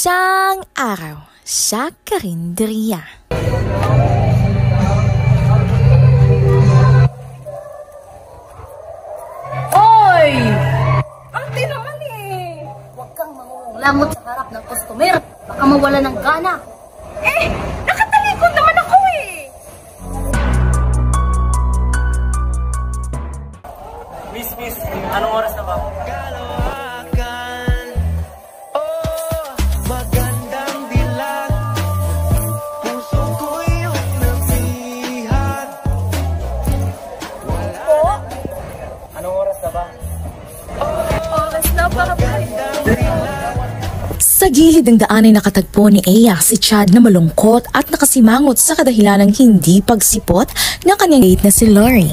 Isang araw sa karinderya. Oy! Ate naman eh! Huwag kang mangunglangot sa harap ng customer. Baka mawala ng gana. Nakatalikod naman ako eh! Miss, anong oras na ba? Anong oras na ba? Oras na ba? Sa gilid ng daan ay nakatagpo ni Aya si Chad na malungkot at nakasimangot sa kadahilan ng hindi pagsipot ng kanyang date na si Lori.